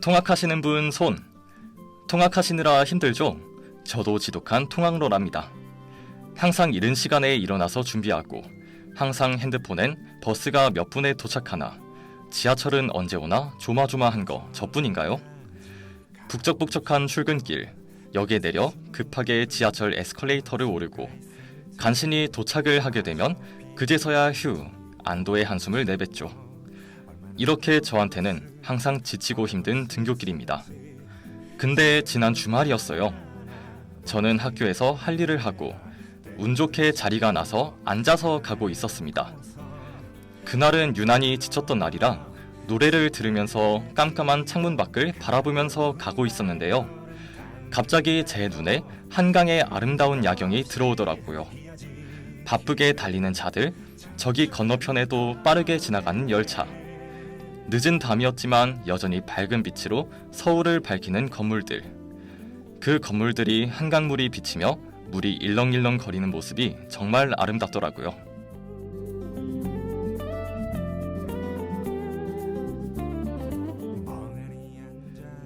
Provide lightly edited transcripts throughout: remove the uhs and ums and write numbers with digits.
통학하시는 분 손. 통학하시느라 힘들죠? 저도 지독한 통학러랍니다. 항상 이른 시간에 일어나서 준비하고 항상 핸드폰엔 버스가 몇 분에 도착하나 지하철은 언제 오나 조마조마한 거 저뿐인가요? 북적북적한 출근길, 역에 내려 급하게 지하철 에스컬레이터를 오르고 간신히 도착을 하게 되면 그제서야 휴, 안도의 한숨을 내뱉죠. 이렇게 저한테는 항상 지치고 힘든 등굣길입니다. 근데 지난 주말이었어요. 저는 학교에서 할 일을 하고 운 좋게 자리가 나서 앉아서 가고 있었습니다. 그날은 유난히 지쳤던 날이라 노래를 들으면서 깜깜한 창문 밖을 바라보면서 가고 있었는데요. 갑자기 제 눈에 한강의 아름다운 야경이 들어오더라고요. 바쁘게 달리는 차들, 저기 건너편에도 빠르게 지나가는 열차. 늦은 밤이었지만 여전히 밝은 빛으로 서울을 밝히는 건물들. 그 건물들이 한강물이 비치며 물이 일렁일렁 거리는 모습이 정말 아름답더라고요.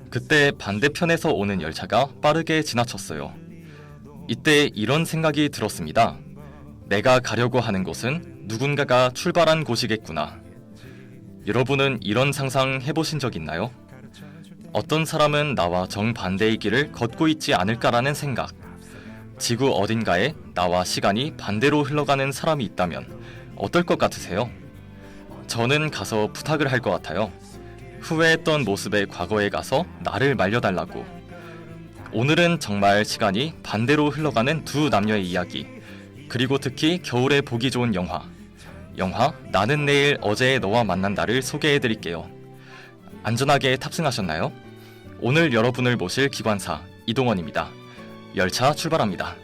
그때 반대편에서 오는 열차가 빠르게 지나쳤어요. 이때 이런 생각이 들었습니다. 내가 가려고 하는 곳은 누군가가 출발한 곳이겠구나. 여러분은 이런 상상 해보신 적 있나요? 어떤 사람은 나와 정반대의 길을 걷고 있지 않을까라는 생각. 지구 어딘가에 나와 시간이 반대로 흘러가는 사람이 있다면 어떨 것 같으세요? 저는 가서 부탁을 할 것 같아요. 후회했던 모습의 과거에 가서 나를 말려달라고. 오늘은 정말 시간이 반대로 흘러가는 두 남녀의 이야기, 그리고 특히 겨울에 보기 좋은 영화 나는 내일 어제의 너와 만난다를 소개해드릴게요. 안전하게 탑승하셨나요? 오늘 여러분을 모실 기관사 이동원입니다. 열차 출발합니다.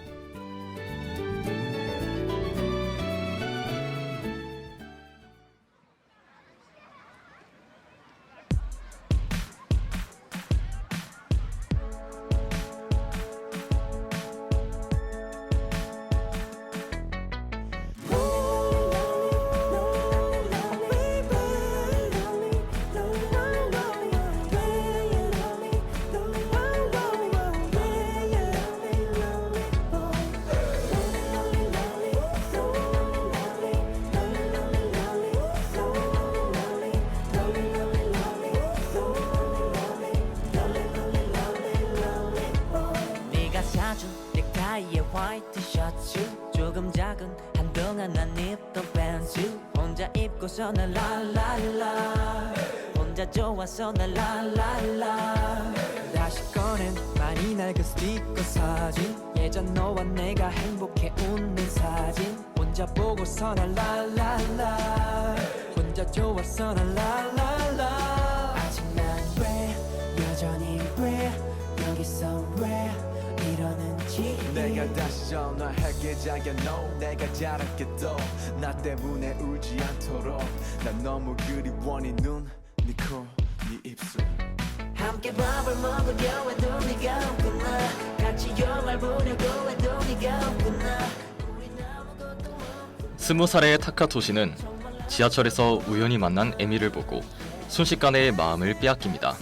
화이트 셔츠 조금 작은 한동안 안 입던 팬츠 혼자 입고서 날 랄랄라 혼자 좋아서 날 랄랄라 다시 꺼낸 많이 낡은 스티커 사진 예전 너와 내가 행복해 웃는 사진 혼자 보고서 날 랄랄라 혼자 좋아서 날 랄랄라 아직 난 왜 여전히 왜 여기서 왜 이러는지 내가 다시 전화할게 자야 no 내가 잘할게 또 나 때문에 울지 않도록 난 너무 그리워 네 눈, 네 코, 네 입술 함께 밥을 먹으려 해도 네가 없구나 같이 영화를 보려고 해도 네가 없구나 20살의 타카토시는 지하철에서 우연히 만난 에미를 보고 순식간에 마음을 빼앗깁니다.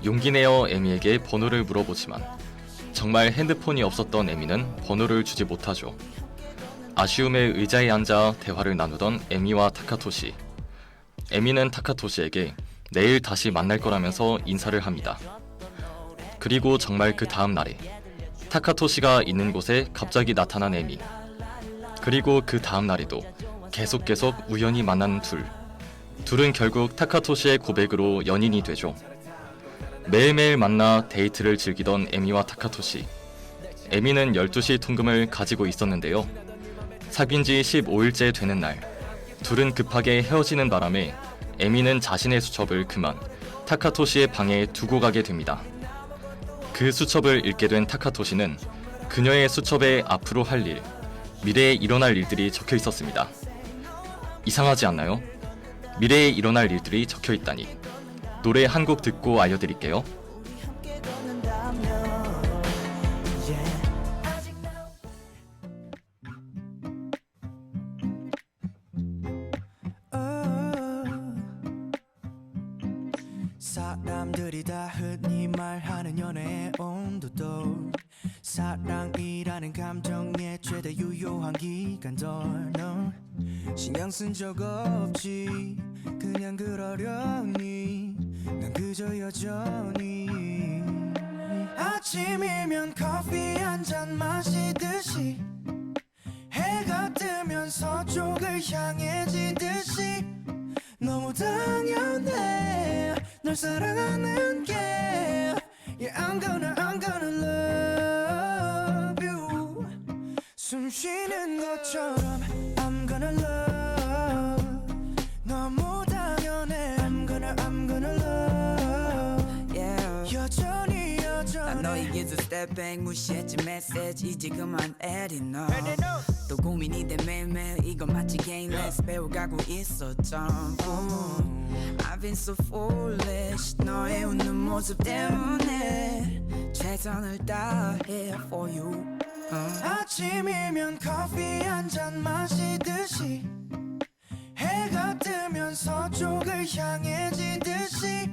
용기 내어 에미에게 번호를 물어보지만 정말 핸드폰이 없었던 에미는 번호를 주지 못하죠. 아쉬움에 의자에 앉아 대화를 나누던 에미와 타카토시. 에미는 타카토시에게 내일 다시 만날 거라면서 인사를 합니다. 그리고 정말 그 다음 날에 타카토시가 있는 곳에 갑자기 나타난 에미. 그리고 그 다음 날에도 계속 우연히 만난 둘은 결국 타카토시의 고백으로 연인이 되죠. 매일매일 만나 데이트를 즐기던 에미와 타카토시. 에미는 12시 통금을 가지고 있었는데요. 사귄 지 15일째 되는 날, 둘은 급하게 헤어지는 바람에 에미는 자신의 수첩을 그만 타카토시의 방에 두고 가게 됩니다. 그 수첩을 읽게 된 타카토시는 그녀의 수첩에 앞으로 할 일, 미래에 일어날 일들이 적혀 있었습니다. 이상하지 않나요? 미래에 일어날 일들이 적혀 있다니. 노래 한 곡 듣고 알려드릴게요. 사람들이 다 흔히 말하는 연애의 온도도 사랑이라는 감정의 최대 유효한 기간도 no. 신경 쓴 적 없지 그냥 그러려니 난 그저 여전히 아침이면 커피 한 잔 마시듯이 해가 뜨면 서쪽을 향해 지듯이 너무 당연해 널 사랑하는 게 Yeah I'm gonna love you 숨 쉬는 것처럼 I'm gonna love 너무 당연해 I'm gonna love Yeah. 여전히 나 너에게 두 step back 무시했지 메시지 이제 그만 let it know 또 고민이 돼 매일매일 이건 마치 game let's 배워가고 있어 전부 I've been so foolish 너의 웃는 모습 때문에 최선을 다해 for you 아침이면 커피 한 잔 마시듯이 해가 뜨면 서쪽을 향해 지듯이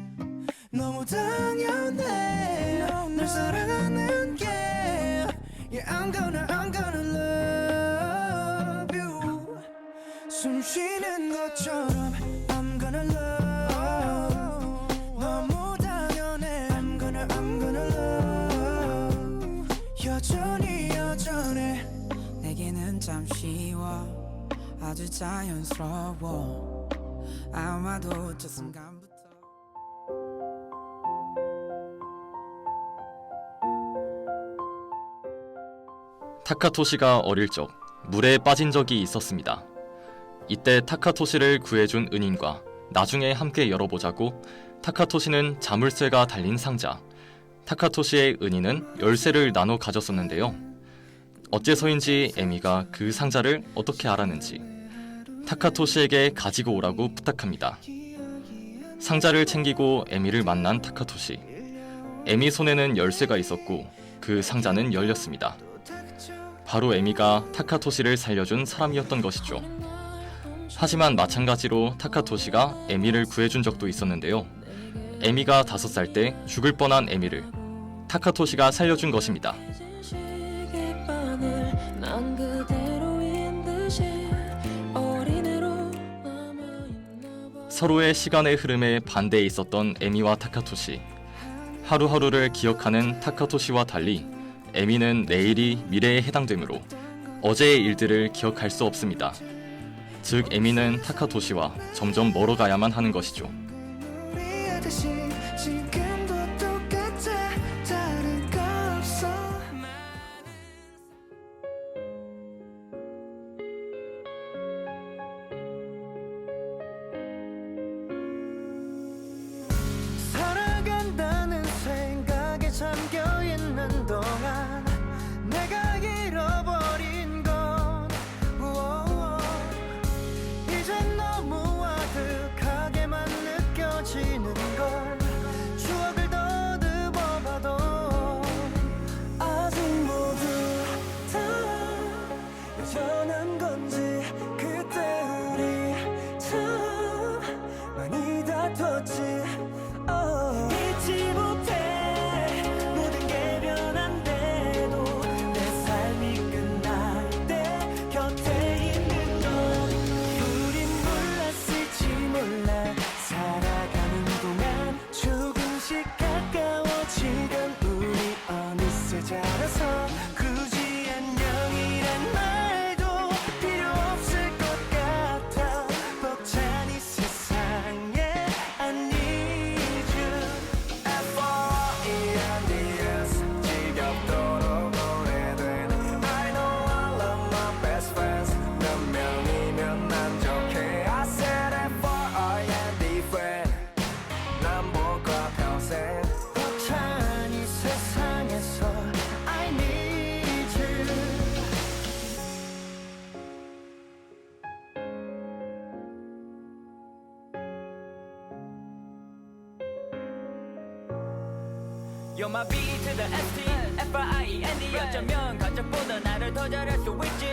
너무 당연해 널 사랑하는 게 Yeah I'm gonna love you 숨 쉬는 것처럼 I'm gonna love 너무 당연해 I'm gonna love 여전히 여전해 내게는 참 쉬워 아주 자연스러워 아마도 저 순간부터 타카토시가 어릴 적 물에 빠진 적이 있었습니다. 이때 타카토시를 구해준 은인과 나중에 함께 열어보자고 타카토시는 자물쇠가 달린 상자, 타카토시의 은인은 열쇠를 나눠 가졌었는데요. 어째서인지 에미가 그 상자를 어떻게 알았는지 타카토시에게 가지고 오라고 부탁합니다. 상자를 챙기고 에미를 만난 타카토시. 에미 손에는 열쇠가 있었고 그 상자는 열렸습니다. 바로 에미가 타카토시를 살려준 사람이었던 것이죠. 하지만 마찬가지로 타카토시가 에미를 구해준 적도 있었는데요. 에미가 5살 때 죽을 뻔한 에미를 타카토시가 살려준 것입니다. 난 그대로인 듯이 어린애로 남아있나 봐. 서로의 시간의 흐름에 반대에 있었던 에미와 타카토시. 하루하루를 기억하는 타카토시와 달리 에미는 내일이 미래에 해당되므로 어제의 일들을 기억할 수 없습니다. 즉 에미는 타카토시와 점점 멀어가야만 하는 것이죠. 우리 아저씨 지금도 똑같아 다른 거 없어 살아간다는 생각에 잠겨있는 동안 내가 잃어버린 건 우오오. 이젠 너무 아득하게만 느껴지는 걸 추억을 더듬어봐도 아직 모두 다 여전한 건지 그때 우리 참 많이 다퉜지 잊지 못해 모든 게 변한데도 내 삶이 끝날 때 곁에 있는 건 우린 몰랐을지 몰라 살아가는 동안 조금씩 가까워지던 우리 어느새 자라서 굳이 안녕이란 말도 필요 없을 것 같아 벅찬 이 세상에 I need you F-O-R-E-N-D-S 지겹도록 오래된 I know I love my best friends 몇 명이면 만족해 I said F-O-R-E-N-D friend 남보과 평생 벅찬 이 세상에서 I need you You're my B to the S T F-I-E-N-D 어쩌면 가족보다 나를 더 잘할 수 있지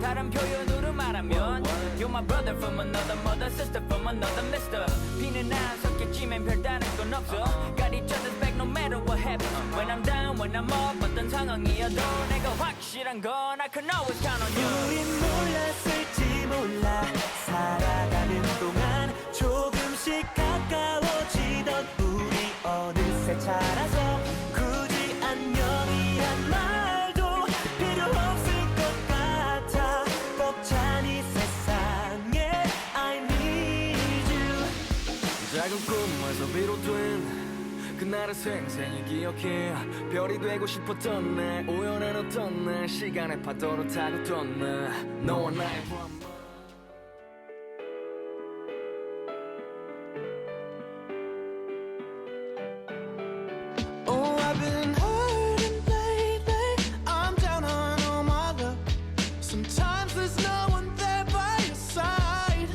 다른 표현으로 말하면 You're my my brother from another mother, sister from another mister. 비는 안 섞였지만 별다른 건 없어. Got each other's back no matter what happens. When I'm down, when I'm up, 어떤 상황이어도 내가 확실한 건 I can always count on you. 우린 몰랐을지 몰라 살아가는 동안 조금씩 가까워지던 우리 어느새 자라서 굳이 안녕이란 말도 필요 없을 것 같아 벅찬 이 세상에 I need you 작은 꿈에서 비롯된 그날을 생생히 기억해 별이 되고 싶었던 내 우연해놓던 내 시간의 파도로 타고 떴네 너와 나의 밤 Oh, I've been hurting lately. I'm down on all my luck. Sometimes there's no one there by your side.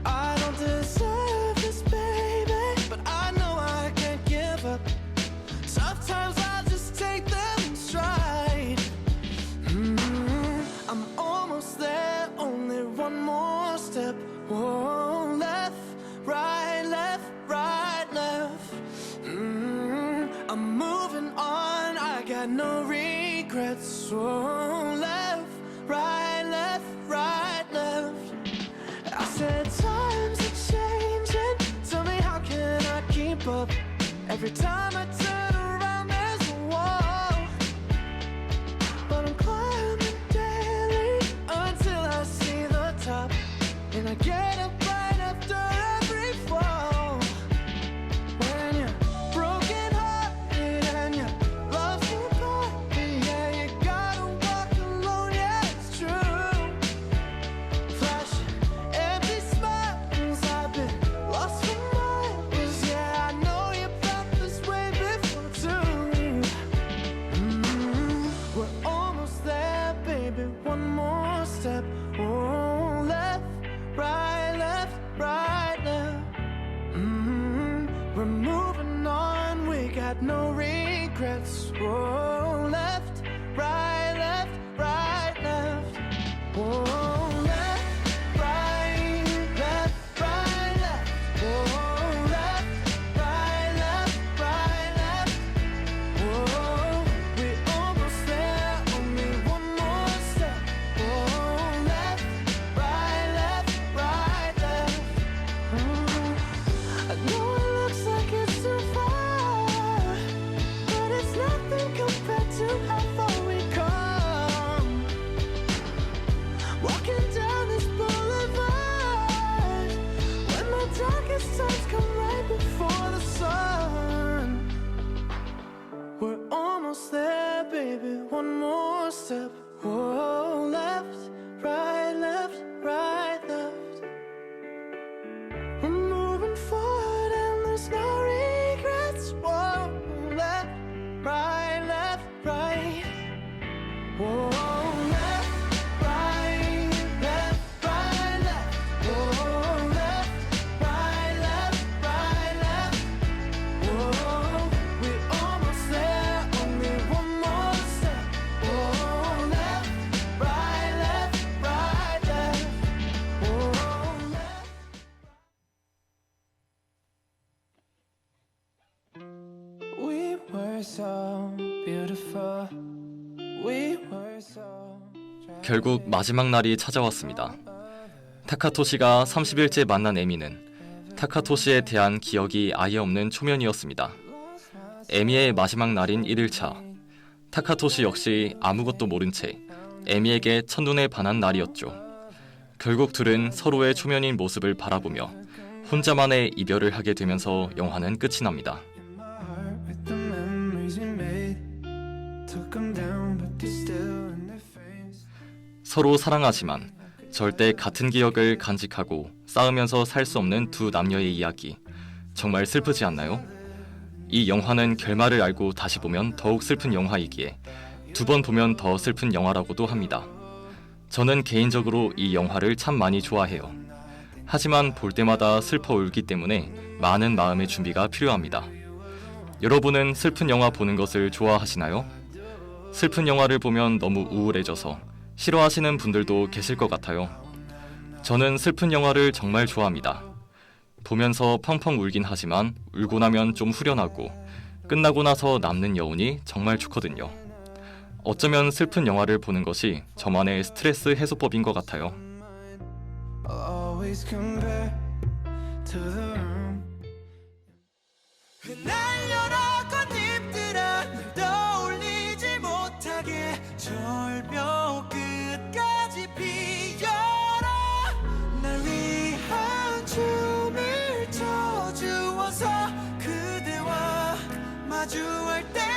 I don't deserve this, baby, but I know I can't give up. Tough times I just take them in stride. I'm almost there, only one more step. Whoa, left, right, left, right, left. I'm moving on, I got no regrets. So left, right, left. I said times are changing. Tell me how can I keep up? Every time I turn around, there's a wall. But I'm climbing daily until I see the top. And I get up right after every fall. When you're broken hearted and your love's forgotten, yeah, you gotta walk alone, yeah, it's true. Flashing empty smiles, I've been lost for miles, yeah, I know you felt this way before too. We're almost there, baby, one more step. Oh, left, right, left. We're moving on, we got no regrets. Oh, left, right, left. Oh, left, right, left. Oh, left, right, left. Oh, we almost there, only one more step. Oh, left, right, left. I know it looks like it's too far, but it's nothing compared to how far we come. Walking down this boulevard, when my darkest times come right before the sun. We're almost there, baby, one more step. Whoa, left, right, left. We're moving forward and there's no regrets. Whoa, left, right. Whoa, left, right, left. Whoa, left, right, left. Whoa, we almost there, only one more step. Whoa, left, right, left. Whoa, left. We were so beautiful. We were so. 결국 마지막 날이 찾아왔습니다. 타카토시가 30일째 만난 에미는 타카토시에 대한 기억이 아예 없는 초면이었습니다. 에미의 마지막 날인 1일차, 타카토시 역시 아무것도 모른 채 에미에게 첫눈에 반한 날이었죠. 결국 둘은 서로의 초면인 모습을 바라보며 혼자만의 이별을 하게 되면서 영화는 끝이 납니다. with the memories we made took them down but they're still in their face 서로 사랑하지만 절대 같은 기억을 간직하고 싸우면서 살 수 없는 두 남녀의 이야기, 정말 슬프지 않나요? 이 영화는 결말을 알고 다시 보면 더욱 슬픈 영화이기에 두 번 보면 더 슬픈 영화라고도 합니다. 저는 개인적으로 이 영화를 참 많이 좋아해요. 하지만 볼 때마다 슬퍼 울기 때문에 많은 마음의 준비가 필요합니다. 여러분은 슬픈 영화 보는 것을 좋아하시나요? 슬픈 영화를 보면 너무 우울해져서 싫어하시는 분들도 계실 것 같아요. 저는 슬픈 영화를 정말 좋아합니다. 보면서 펑펑 울긴 하지만 울고 나면 좀 후련하고 끝나고 나서 남는 여운이 정말 좋거든요. 어쩌면 슬픈 영화를 보는 것이 저만의 스트레스 해소법인 것 같아요. I'll always compare to the room. 흩날려라 꽃잎들아 널 떠올리지 못하게 절벽 끝까지 피어라 날 위한 춤을 춰주어서 그대와 마주할 때면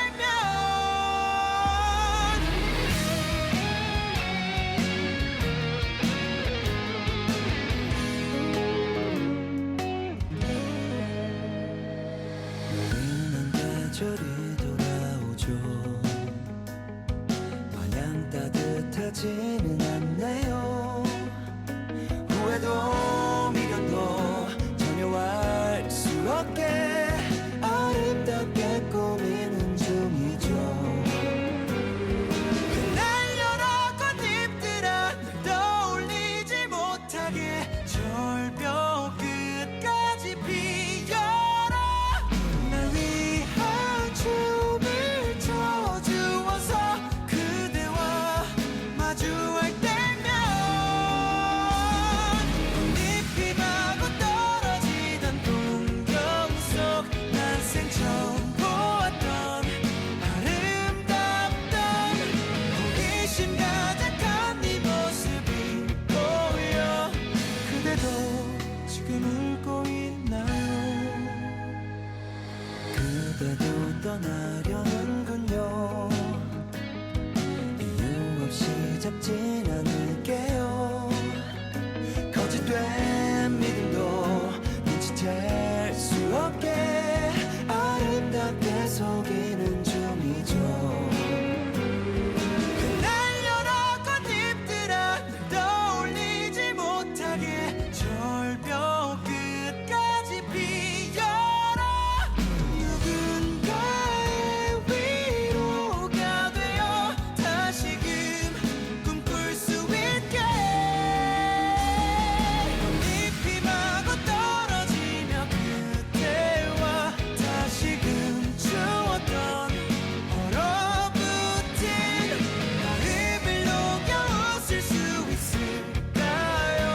계절이 돌아오죠. 마냥 따뜻하지는 않네요. 후회도 미련도 전혀 알 수 없게 아름답게 꾸미는 중이죠. 흩날려라 꽃잎들아 널 떠올리지 못하게 절벽 끝까지 피어라 날 위한 춤을 춰주어서 그대와 마주할 때면 꽃잎이 마구 떨어지던 풍경 속 난생 처음 보았던 아름답던 호기심 가득한 네 모습이 보여 그대도 지금 울고 있나요 그대도 떠나려는군요. 이유 없이 잡진 않을게요. 거짓된 믿음도 눈치챌 수 없게 아름답게 속이는 중이죠. 흩날려라 꽃잎들아 널 떠올리지 못하게 절벽 끝까지 피어라 누군가의 위로가 되어 다시금 꿈꿀 수 있게 꽃잎이 마구 떨어지며 그때와 다시금 주었던 얼어붙은 마음을 녹여 웃을 수 있을까요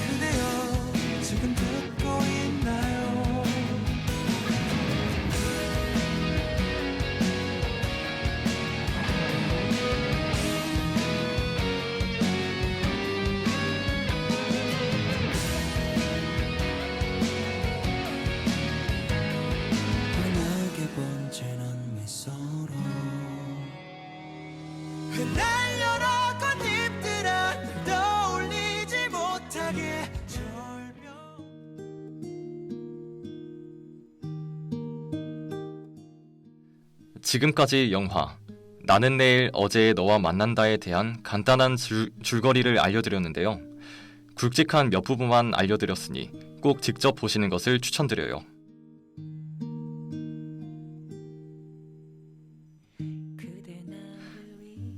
그대여 지금 듣고 있나요 환하게 번지는 미소로 흩날려라 꽃잎들아 널 떠올리지 못하게 절벽 지금까지 영화 나는 내일 어제의 너와 만난다에 대한 간단한 줄거리를 알려드렸는데요. 굵직한 몇 부분만 알려드렸으니 꼭 직접 보시는 것을 추천드려요.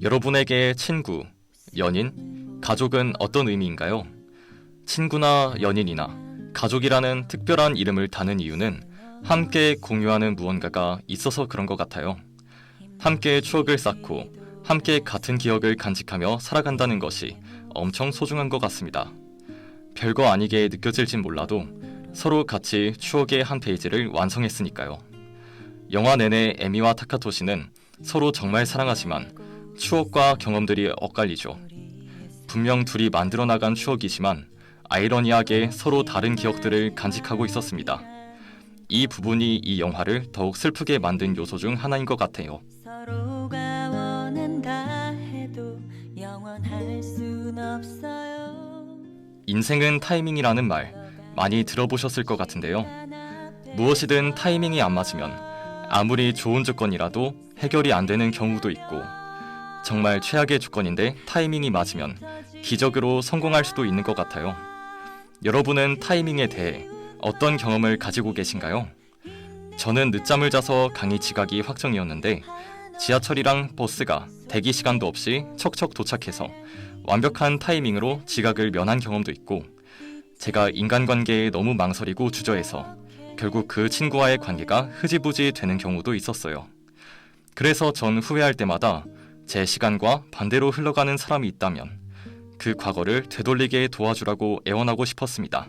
여러분에게 친구, 연인, 가족은 어떤 의미인가요? 친구나 연인이나 가족이라는 특별한 이름을 다는 이유는 함께 공유하는 무언가가 있어서 그런 것 같아요. 함께 추억을 쌓고 함께 같은 기억을 간직하며 살아간다는 것이 엄청 소중한 것 같습니다. 별거 아니게 느껴질진 몰라도 서로 같이 추억의 한 페이지를 완성했으니까요. 영화 내내 에미와 타카토시는 서로 정말 사랑하지만 추억과 경험들이 엇갈리죠. 분명 둘이 만들어 나간 추억이지만 아이러니하게 서로 다른 기억들을 간직하고 있었습니다. 이 부분이 이 영화를 더욱 슬프게 만든 요소 중 하나인 것 같아요. 서로가 원한다 해도 영원할 순 없어요. 인생은 타이밍이라는 말 많이 들어보셨을 것 같은데요. 무엇이든 타이밍이 안 맞으면 아무리 좋은 조건이라도 해결이 안 되는 경우도 있고 정말 최악의 조건인데 타이밍이 맞으면 기적으로 성공할 수도 있는 것 같아요. 여러분은 타이밍에 대해 어떤 경험을 가지고 계신가요? 저는 늦잠을 자서 강의 지각이 확정이었는데 지하철이랑 버스가 대기 시간도 없이 척척 도착해서 완벽한 타이밍으로 지각을 면한 경험도 있고, 제가 인간관계에 너무 망설이고 주저해서 결국 그 친구와의 관계가 흐지부지 되는 경우도 있었어요. 그래서 전 후회할 때마다 제 시간과 반대로 흘러가는 사람이 있다면 그 과거를 되돌리게 도와주라고 애원하고 싶었습니다.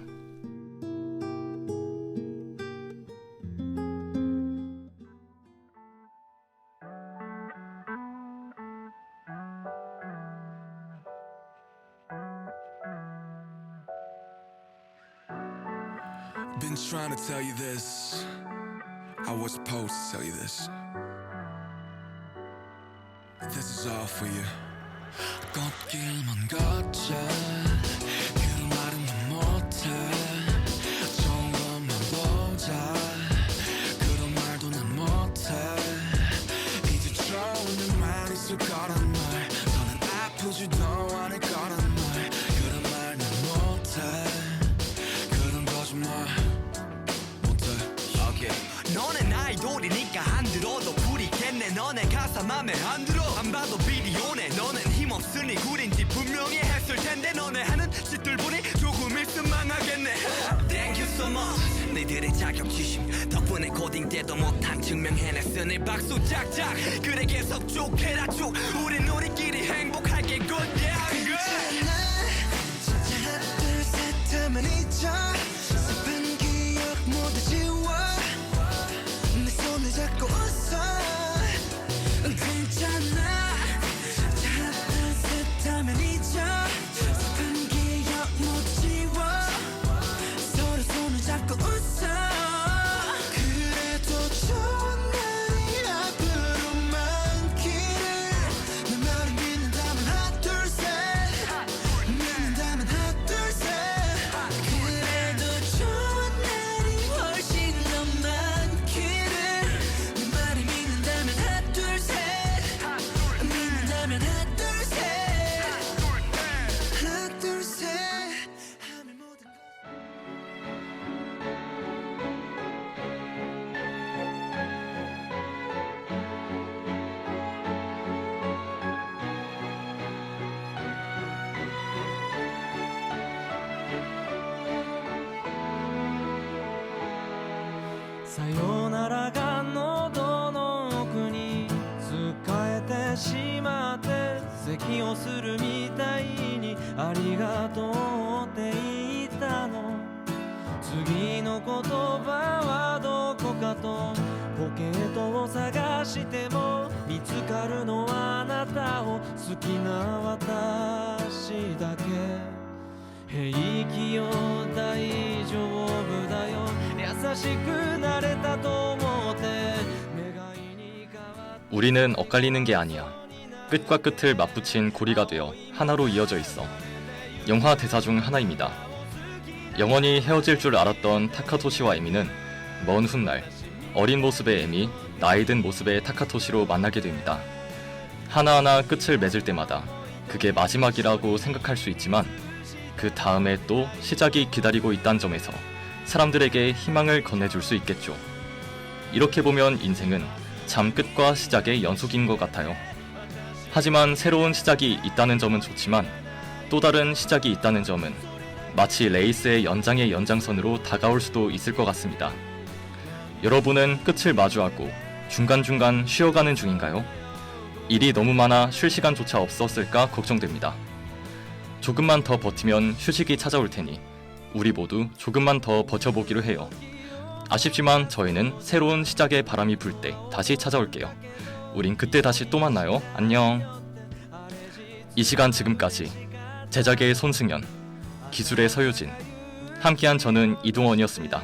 Been trying to tell you this. I was supposed to tell you this. This is all for you. 꽃길만 걷자. 그 말은 난 못해. 좋은 것만 보자. 그런 말도 난 못해. 이제 좋은 말 있을 거란 말. 너는 아프지도 않을 거란 말. 그런 말 난 못해. 그런 거짓말 못해. 너넨 아이돌이니까 안 들어도 부리겠네. 너네 가사 맘에 안 들어. 안 봐도 비디오네. 너넨 힘없으니 구린지 분명히 했을 텐데 너네 하는 짓들 보니 조금 있으면 망하겠네. Thank you so much. 너희들의 자격지심 덕분에 고딩 때도 못한 증명해냈으니 박수 짝짝. 그래 계속 쭉 해라 쭉. 우리끼리 행복할게 good yeah good. 하나 둘 셋 하면 잊어. 슬픈 기억 모두 지워. 내 손을 잡고 웃어. 괜찮아. 하나 둘 셋 하면 잊어. 슬픈 기억 모두 지워. 서로 손을 잡고 웃어. 그래도 좋은 날이 앞으로 많기를. 내 말을 믿는다면 하나 둘 셋. 믿는다면 하나 둘 셋. 그래도 좋은 날이 훨씬 더 많기를. 내 말을 믿는다면 하나 둘 셋. 믿는다면 하나 둘 셋. 하나 둘 셋. 하면 모든 것.さよならが喉の奥に使えてしまって咳をするみたいにありがとうって言ったの。次の言葉はどこかとポケットを探しても見つかるのはあなたを好きな私だけ。平気よ大丈夫だよ優しくなれたと思って願いに変わって 우리는 엇갈리는 게 아니야. 끝과 끝을 맞붙인 고리가 되어 하나로 이어져 있어. 영화 대사 중 하나입니다. 영원히 헤어질 줄 알았던 타카토시와 에미는 먼 훗날 어린 모습의 에미, 나이 든 모습의 타카토시로 만나게 됩니다. 하나하나 끝을 맺을 때마다 그게 마지막이라고 생각할 수 있지만 그 다음에 또 시작이 기다리고 있다는 점에서 사람들에게 희망을 건네줄 수 있겠죠. 이렇게 보면 인생은 참 끝과 시작의 연속인 것 같아요. 하지만 새로운 시작이 있다는 점은 좋지만 또 다른 시작이 있다는 점은 마치 레이스의 연장의 연장선으로 다가올 수도 있을 것 같습니다. 여러분은 끝을 마주하고 중간중간 쉬어가는 중인가요? 일이 너무 많아 쉴 시간조차 없었을까 걱정됩니다. 조금만 더 버티면 휴식이 찾아올 테니 우리 모두 조금만 더 버텨보기로 해요. 아쉽지만 저희는 새로운 시작의 바람이 불 때 다시 찾아올게요. 우린 그때 다시 또 만나요. 안녕. 이 시간 지금까지 제작의 손승연, 기술의 서유진, 함께한 저는 이동원이었습니다.